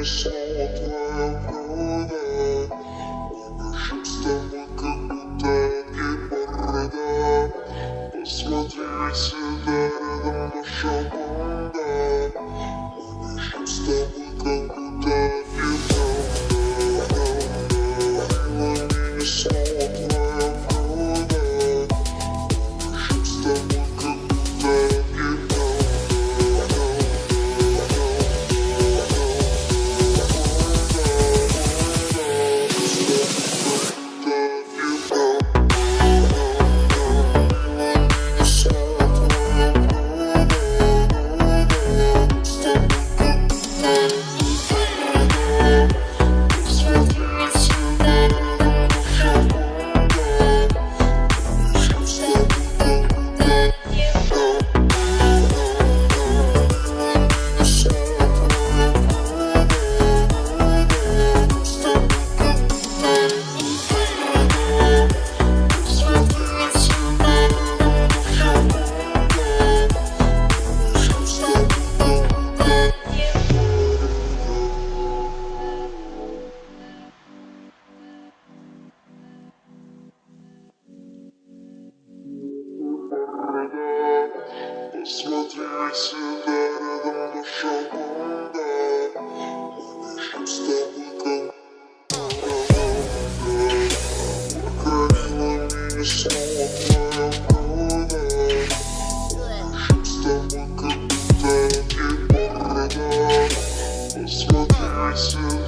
меня снова твоя правда. Мы дышим с тобой, как будто и борода. Посмотри сюда, рядом наша банда. Мы дышим с тобой, как будто и правда. Мы меня снова твоя правда. Мы дышим с тобой, как будто и правда. Посмотри сюда, рядом наша банда. Мы дышим с тобой, как покорила меня снова твоя правда. Мы дышим с тобой, как будто и борода. Посмотри сюда.